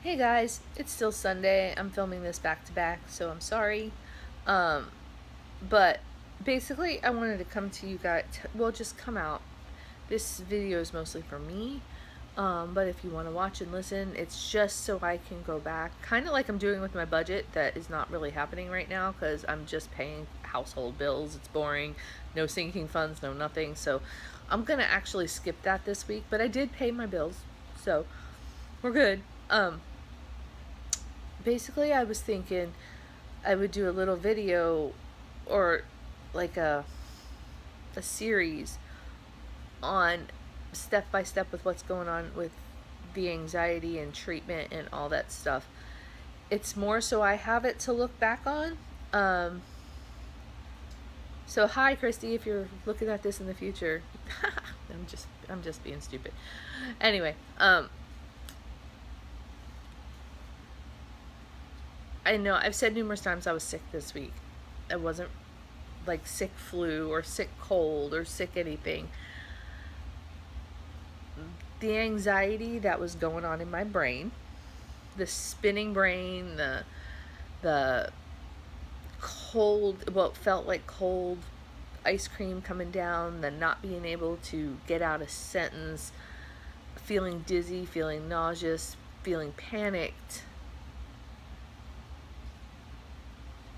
Hey guys, it's still Sunday. I'm filming this back to back, so I'm sorry. Um, but basically, I wanted to come to you guys. Well, just come out. This video is mostly for me. But if you want to watch and listen, it's just so I can go back. Kind of like I'm doing with my budget, that is not really happening right now because I'm just paying household bills. It's boring. No sinking funds, no nothing. So I'm going to actually skip that this week. But I did pay my bills, so we're good. Basically, I was thinking I would do a little video or like a series on step by step with what's going on with the anxiety and treatment and all that stuff. It's more so I have it to look back on. So hi Kristi, if you're looking at this in the future. I'm just being stupid. Anyway, I know I've said numerous times I was sick this week. I wasn't like sick flu or sick cold or sick anything. The anxiety that was going on in my brain, the spinning brain, the cold, well, it felt like cold ice cream coming down, the not being able to get out a sentence, feeling dizzy, feeling nauseous, feeling panicked,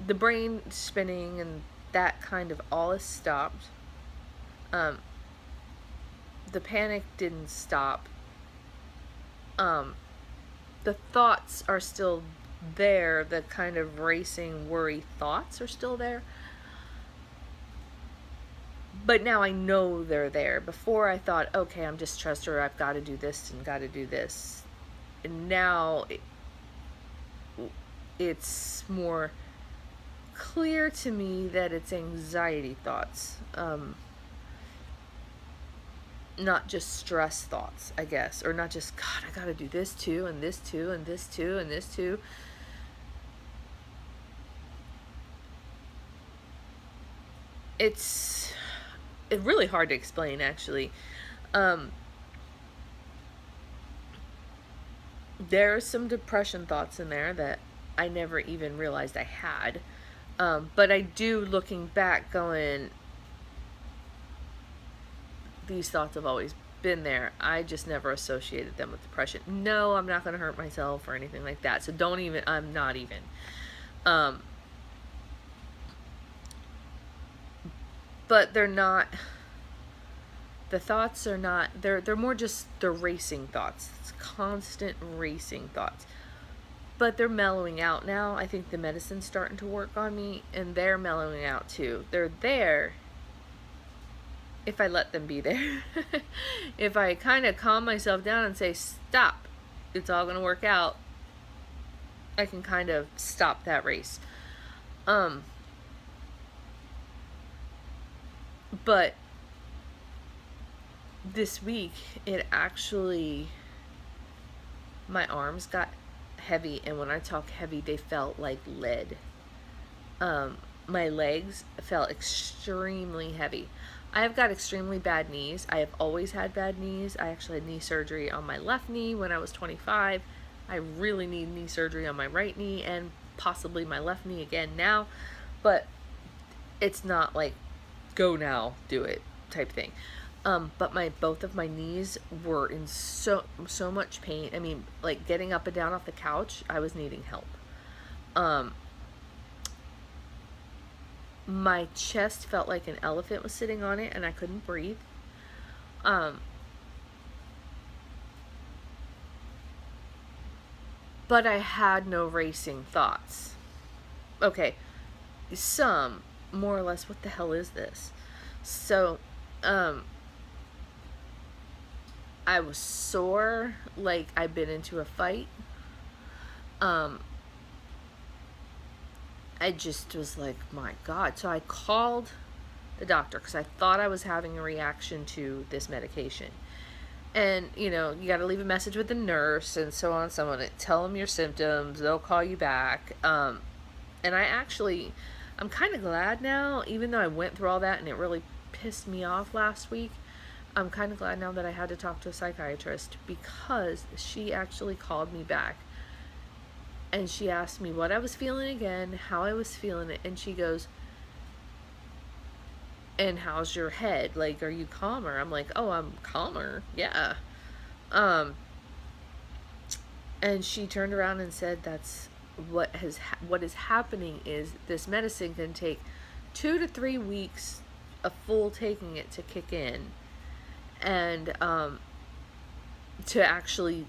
the brain spinning, and that kind of all has stopped. The panic didn't stop. The thoughts are still there. The kind of racing worry thoughts are still there. But now I know they're there. Before I thought, okay, I'm just stressed, or I've got to do this and got to do this. And now it's more clear to me that it's anxiety thoughts. Not just stress thoughts, I guess, or not just, God, I gotta do this too, and this too, and this too, and this too. It's really hard to explain, actually. There are some depression thoughts in there that I never even realized I had. But I do, looking back, going, these thoughts have always been there. I just never associated them with depression. No, I'm not going to hurt myself or anything like that. So don't even, I'm not even. But they're not, the thoughts are not, they're more just the racing thoughts. It's constant racing thoughts. But they're mellowing out now. I think the medicine's starting to work on me, and they're mellowing out too. They're there if I let them be there. If I kind of calm myself down and say, stop, it's all going to work out, I can kind of stop that race. But this week, it actually, my arms got heavy, and when I talk heavy, they felt like lead. My legs felt extremely heavy. I have got extremely bad knees. I have always had bad knees. I actually had knee surgery on my left knee when I was 25. I really need knee surgery on my right knee and possibly my left knee again now. But it's not like, go now, do it type thing. But both of my knees were in so much pain. I mean, like getting up and down off the couch, I was needing help. My chest felt like an elephant was sitting on it, and I couldn't breathe. But I had no racing thoughts. Okay, some, more or less, what the hell is this? So, I was sore, like I'd been into a fight. I just was like, my God. So I called the doctor because I thought I was having a reaction to this medication. And, you know, you got to leave a message with the nurse and so on and so on. Tell them your symptoms. They'll call you back. And I'm kind of glad now, even though I went through all that and it really pissed me off last week. I'm kind of glad now that I had to talk to a psychiatrist, because she actually called me back And she asked me what I was feeling again, how I was feeling it, and she goes, and how's your head? Like, are you calmer? I'm like, oh, I'm calmer. Yeah. Um, and she turned around and said, that's what is happening is this medicine can take 2 to 3 weeks of full taking it to kick in, and to actually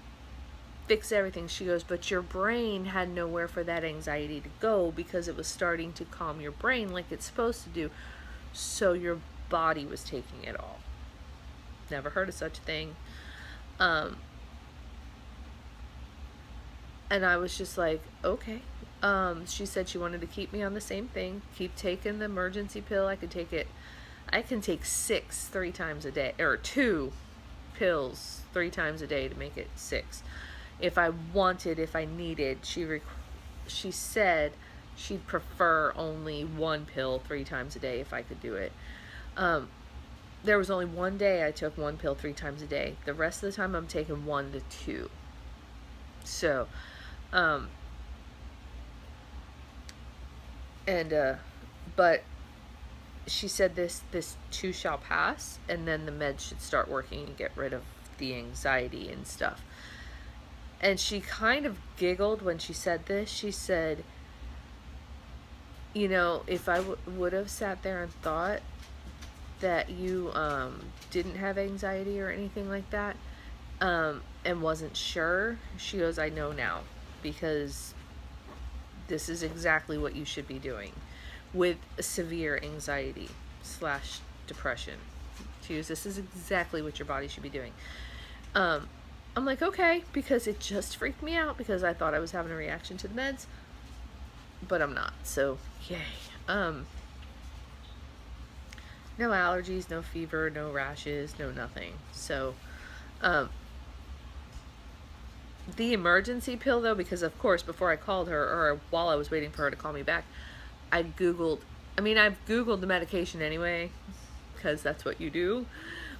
fix everything. She goes, but your brain had nowhere for that anxiety to go because it was starting to calm your brain like it's supposed to do. So your body was taking it all. Never heard of such a thing. And I was just like, okay. She said she wanted to keep me on the same thing, keep taking the emergency pill. I can take 6 3 times a day, or 2 pills 3 times a day to make it 6. If I wanted, if I needed, she said she'd prefer only 1 pill 3 times a day if I could do it. There was only one day I took 1 pill 3 times a day. The rest of the time I'm taking 1 to 2. So, but she said this too shall pass, and then the meds should start working and get rid of the anxiety and stuff. And she kind of giggled when she said this. She said, you know, if I would have sat there and thought that you didn't have anxiety or anything like that, and wasn't sure, she goes, I know now, because this is exactly what you should be doing with severe anxiety / depression. She goes, this is exactly what your body should be doing. I'm like, okay, because it just freaked me out because I thought I was having a reaction to the meds, but I'm not. So yay. No allergies, no fever, no rashes, no nothing. So the emergency pill, though, because of course before I called her, or while I was waiting for her to call me back, I've Googled the medication anyway, because that's what you do.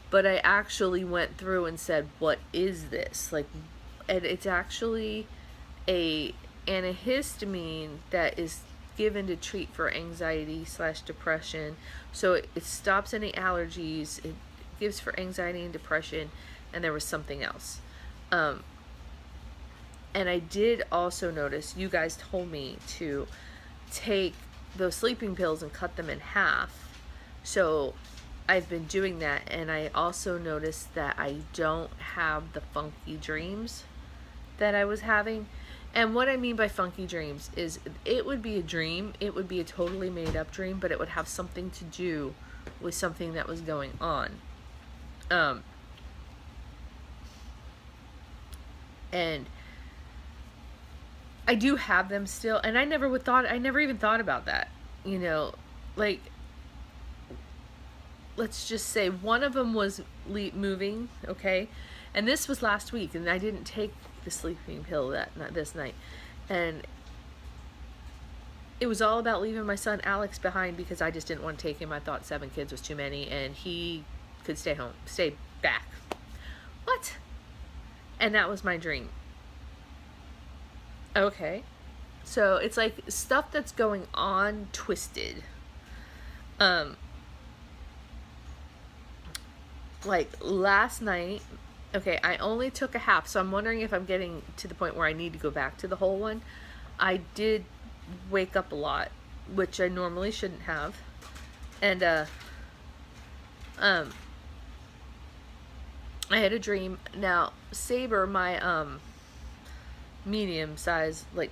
But I actually went through and said, what is this? Like, and it's actually a antihistamine that is given to treat for anxiety / depression. So it stops any allergies. It gives for anxiety and depression. And there was something else. And I did also notice, you guys told me to take those sleeping pills and cut them in half. So I've been doing that, and I also noticed that I don't have the funky dreams that I was having. And what I mean by funky dreams is it would be a dream, it would be a totally made up dream, but it would have something to do with something that was going on. And I do have them still, and I never even thought about that, you know, like, let's just say one of them was moving, okay, and this was last week, and I didn't take the sleeping pill this night, and it was all about leaving my son Alex behind because I just didn't want to take him. I thought 7 kids was too many, and he could stay back. What? And that was my dream. Okay, so it's like stuff that's going on twisted. Like last night, okay, I only took a half, so I'm wondering if I'm getting to the point where I need to go back to the whole one. I did wake up a lot, which I normally shouldn't have. And I had a dream. Now, Saber, my medium size, like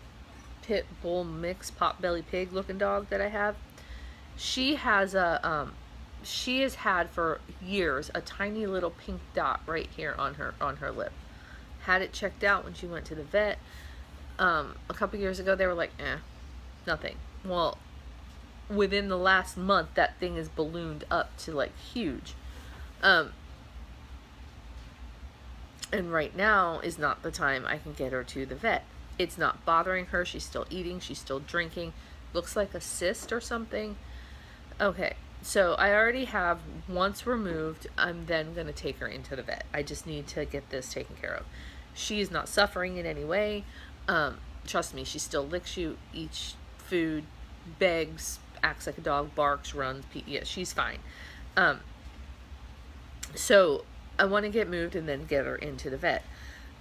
pit bull mix potbelly pig looking dog that I have, she has she has had for years a tiny little pink dot right here on her lip. Had it checked out when she went to the vet a couple years ago. They were like, nothing. Well, within the last month, that thing is ballooned up to like huge. And right now is not the time I can get her to the vet. It's not bothering her. She's still eating. She's still drinking. Looks like a cyst or something. Okay, so I already have once removed. I'm then going to take her into the vet. I just need to get this taken care of. She is not suffering in any way. trust me, she still licks you, eats food, begs, acts like a dog, barks, runs. Yeah, she's fine. So I want to get moved and then get her into the vet.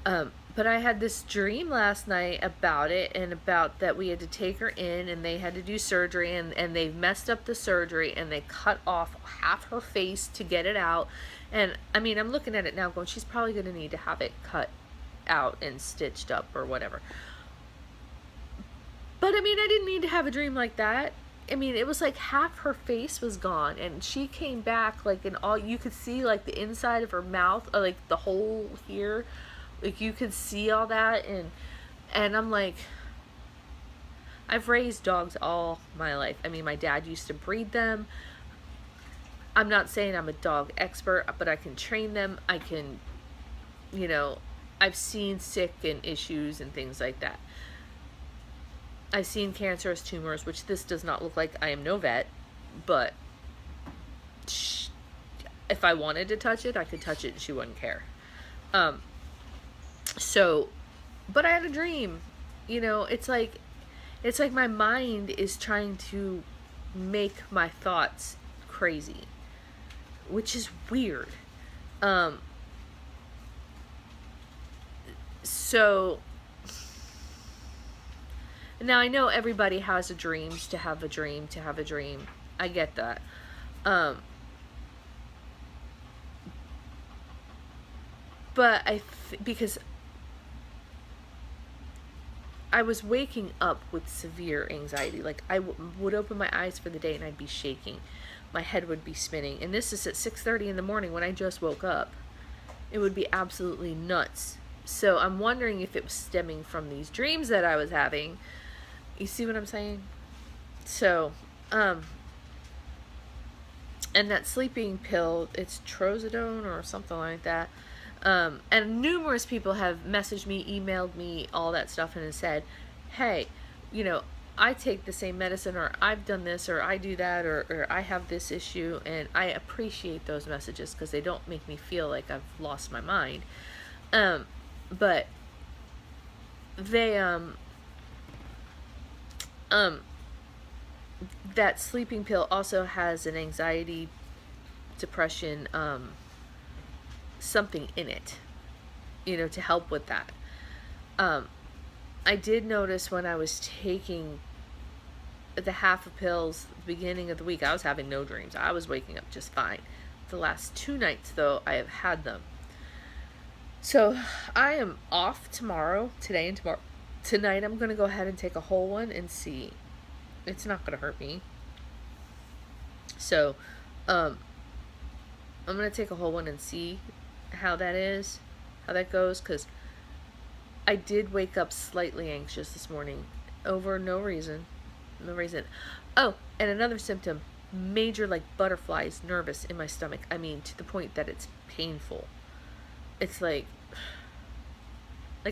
But I had this dream last night about it, and about that we had to take her in and they had to do surgery, and they messed up the surgery and they cut off half her face to get it out. And I mean, I'm looking at it now going, she's probably going to need to have it cut out and stitched up or whatever. But I mean, I didn't need to have a dream like that. I mean, it was like half her face was gone, and she came back like, in all, you could see like the inside of her mouth, or like the hole here, like you could see all that. And I'm like, I've raised dogs all my life. I mean, my dad used to breed them. I'm not saying I'm a dog expert, but I can train them. I can, I've seen sick and issues and things like that. I've seen cancerous tumors, which this does not look like. I am no vet, but if I wanted to touch it, I could touch it and she wouldn't care. So, but I had a dream. It's like my mind is trying to make my thoughts crazy, which is weird. So now I know everybody has a dream to have a dream to have a dream. I get that. But because I was waking up with severe anxiety. Like I would open my eyes for the day and I'd be shaking. My head would be spinning. And this is at 6:30 in the morning when I just woke up. It would be absolutely nuts. So I'm wondering if it was stemming from these dreams that I was having. You see what I'm saying? So, and that sleeping pill, it's trazodone or something like that. And numerous people have messaged me, emailed me, all that stuff, and have said, hey, I take the same medicine, or I've done this, or I do that, or I have this issue. And I appreciate those messages because they don't make me feel like I've lost my mind. But they, that sleeping pill also has an anxiety, depression, something in it, to help with that. I did notice when I was taking the half of pills at the beginning of the week, I was having no dreams. I was waking up just fine. The last 2 nights, though, I have had them. So I am off tomorrow, today and tomorrow. Tonight I'm going to go ahead and take a whole one and see. It's not going to hurt me. So, I'm going to take a whole one and see how that is, how that goes, because I did wake up slightly anxious this morning over no reason. Oh, and another symptom, major like butterflies, nervous in my stomach. I mean, to the point that it's painful. It's like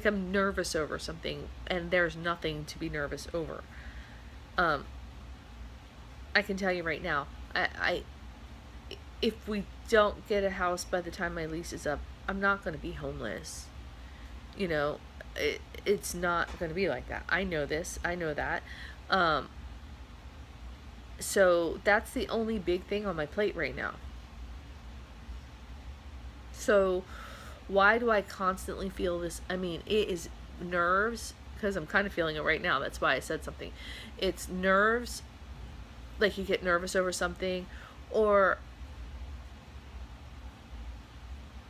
I'm nervous over something, and there's nothing to be nervous over. I can tell you right now, I if we don't get a house by the time my lease is up, I'm not going to be homeless. It's not going to be like that. I know this. I know that. So that's the only big thing on my plate right now. So why do I constantly feel this? I mean, it is nerves, because I'm kind of feeling it right now. That's why I said something. It's nerves, like you get nervous over something, or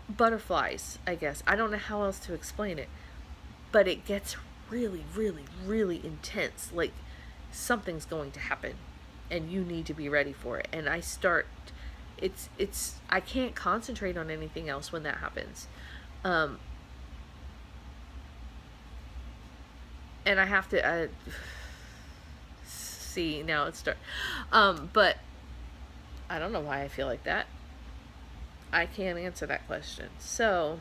butterflies, I guess. I don't know how else to explain it. But it gets really, really, really intense. Like something's going to happen and you need to be ready for it. And I start, I can't concentrate on anything else when that happens. And I have to, see, now it's start. But I don't know why I feel like that. I can't answer that question. So,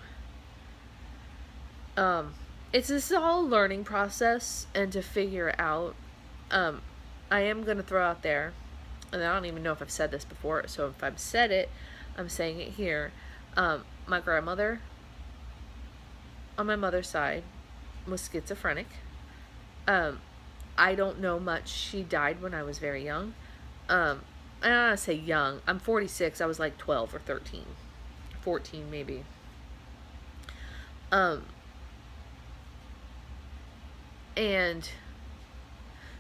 this is all a learning process, and to figure it out. I am going to throw out there, and I don't even know if I've said this before, so if I've said it, I'm saying it here. My grandmother, on my mother's side, was schizophrenic. Um, I don't know much. She died when I was very young. I don't want to say young. I'm 46. I was like 12 or 13. 14 maybe. Um, and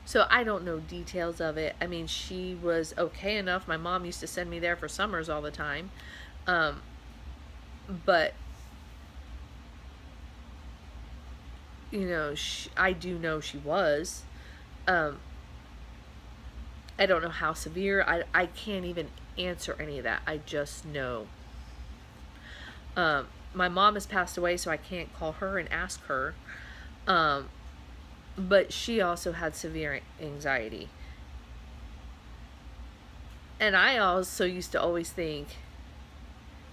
so I don't know details of it. I mean, she was okay enough. My mom used to send me there for summers all the time. Um, but I do know she was. Um, I don't know how severe. I can't even answer any of that. I just know. My mom has passed away, so I can't call her and ask her. Um, but she also had severe anxiety. And I also used to always think,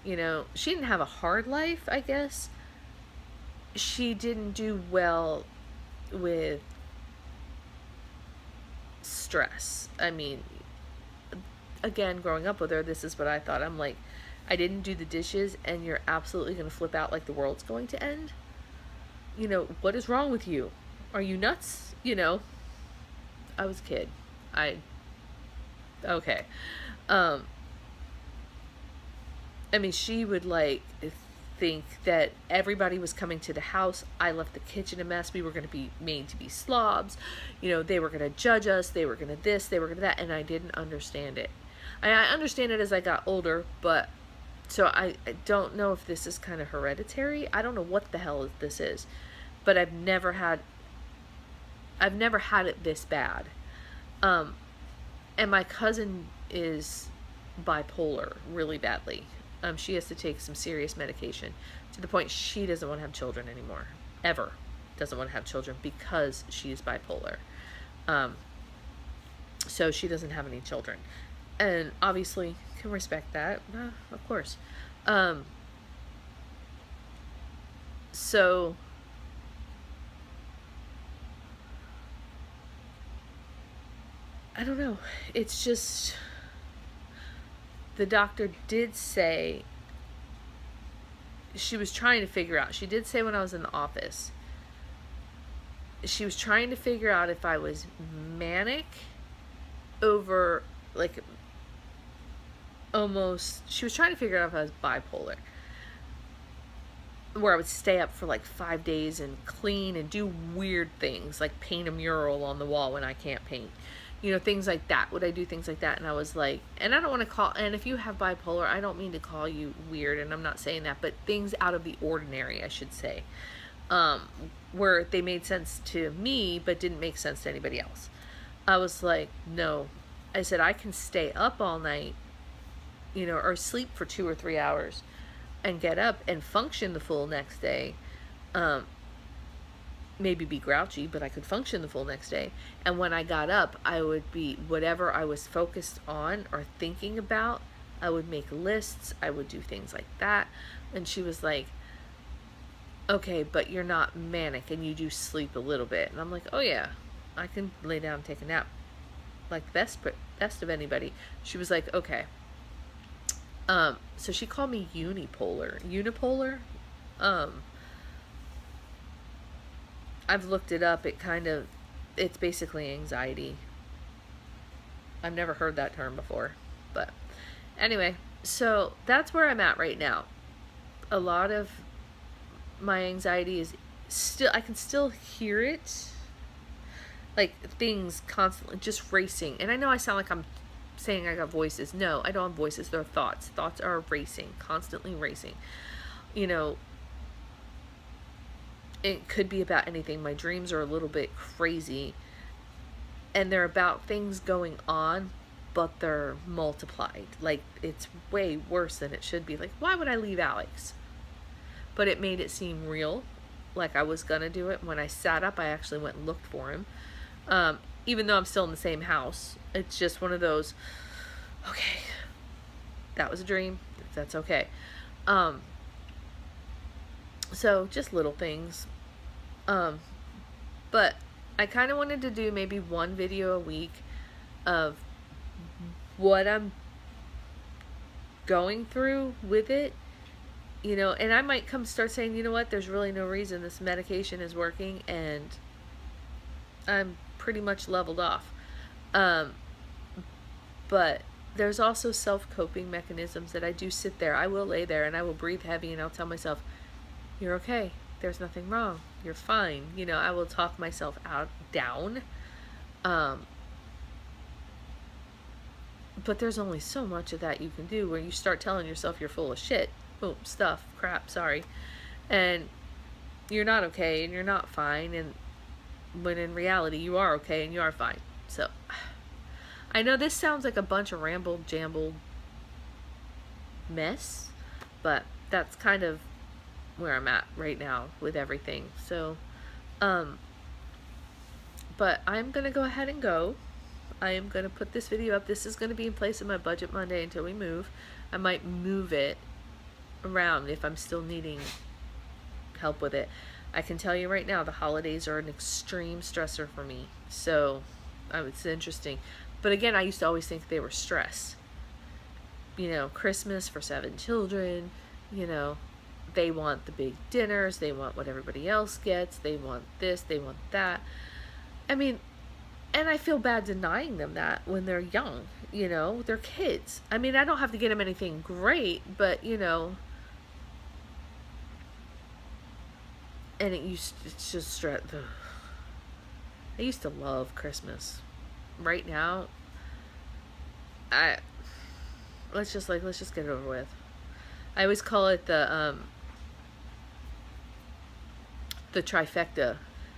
she didn't have a hard life, I guess. She didn't do well with stress. I mean, again, growing up with her, this is what I thought. I'm like, I didn't do the dishes, and you're absolutely going to flip out like the world's going to end. What is wrong with you? Are you nuts? I was a kid. Okay. Um, I mean, she would think that everybody was coming to the house. I left the kitchen a mess. We were going to be made to be slobs. They were going to judge us. They were going to this. They were going to that. And I didn't understand it. I understand it as I got older, but so I don't know if this is kind of hereditary. I don't know what the hell this is, but I've never had it this bad. And my cousin is bipolar really badly. She has to take some serious medication to the point she doesn't want to have children anymore. Ever. Doesn't want to have children because she is bipolar. So she doesn't have any children. And obviously can respect that. Of course. So I don't know. It's just, the doctor did say, she was trying to figure out, she did say when I was in the office, she was trying to figure out if I was manic over, she was trying to figure out if I was bipolar, where I would stay up for 5 days and clean and do weird things, like paint a mural on the wall when I can't paint. Things like that. Would I do things like that? And I was like, and I don't want to call, and if you have bipolar, I don't mean to call you weird, and I'm not saying that, but things out of the ordinary, I should say, where they made sense to me, but didn't make sense to anybody else. I was like, no. I said, I can stay up all night, or sleep for 2 or 3 hours and get up and function the full next day. Maybe be grouchy, but I could function the full next day. And when I got up, I would be, whatever I was focused on or thinking about, I would make lists. I would do things like that. And she was like, okay, but you're not manic and you do sleep a little bit. And I'm like, oh yeah, I can lay down and take a nap like best of anybody. She was like, okay. So she called me unipolar. I've looked it up. It's basically anxiety. I've never heard that term before, but anyway, so that's where I'm at right now. A lot of my anxiety is still, I can still hear it, things constantly just racing. And I know I sound like I'm saying I got voices. No, I don't have voices. They're thoughts. Thoughts are racing, constantly racing. It could be about anything. My dreams are a little bit crazy, and they're about things going on, but they're multiplied. It's way worse than it should be. Why would I leave Alex? But it made it seem real, like I was gonna do it. When I sat up, I actually went and looked for him. Even though I'm still in the same house, it's just one of those, okay, that was a dream. That's okay. So just little things. But I kind of wanted to do maybe one video a week of what I'm going through with it, and I might start saying, there's really no reason this medication is working, and I'm pretty much leveled off. Um, but there's also self-coping mechanisms that I do sit there. I will lay there and I will breathe heavy and I'll tell myself, you're okay. There's nothing wrong. You're fine. You know, I will talk myself down. Um, but there's only so much of that you can do where you start telling yourself you're full of shit. Oh, stuff, crap, sorry. And you're not okay and you're not fine. And when in reality, you are okay and you are fine. So, I know this sounds like a bunch of rambled, jambled mess, but that's kind of where I'm at right now with everything. So, but I'm going to go ahead and go. I am going to put this video up. This is going to be in place of my budget Monday until we move. I might move it around if I'm still needing help with it. I can tell you right now, the holidays are an extreme stressor for me. So, it's interesting. But again, I used to always think they were stress. You know, Christmas for 7 children, you know, they want the big dinners, they want what everybody else gets, they want this, they want that. I mean, and I feel bad denying them that when they're young, you know, they're kids. I mean, I don't have to get them anything great, but, you know, and it's just stress. I used to love Christmas. Right now, let's just get it over with. I always call it the trifecta.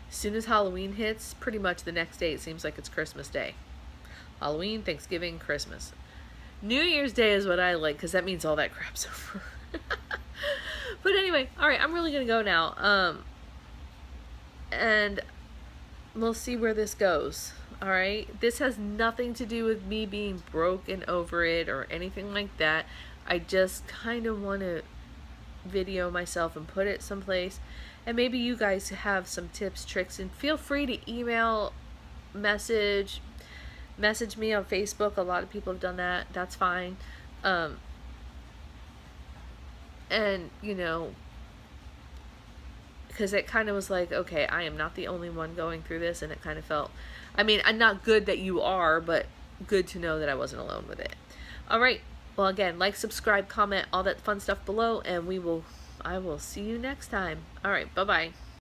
As soon as Halloween hits, pretty much the next day it seems like it's Christmas Day. Halloween, Thanksgiving, Christmas. New Year's Day is what I like because that means all that crap's over. But anyway, all right, I'm really gonna go now. And we'll see where this goes. All right, this has nothing to do with me being broken over it or anything like that. I just kind of want to video myself and put it someplace, and maybe you guys have some tips, tricks, and feel free to email, message me on Facebook. A lot of people have done that. That's fine. And you know, because it kind of was like, okay, I am not the only one going through this, and it kind of felt, I mean, I'm not good that you are, but good to know that I wasn't alone with it. All right. Well, again, like, subscribe, comment, all that fun stuff below, and I will see you next time. All right. Bye-bye.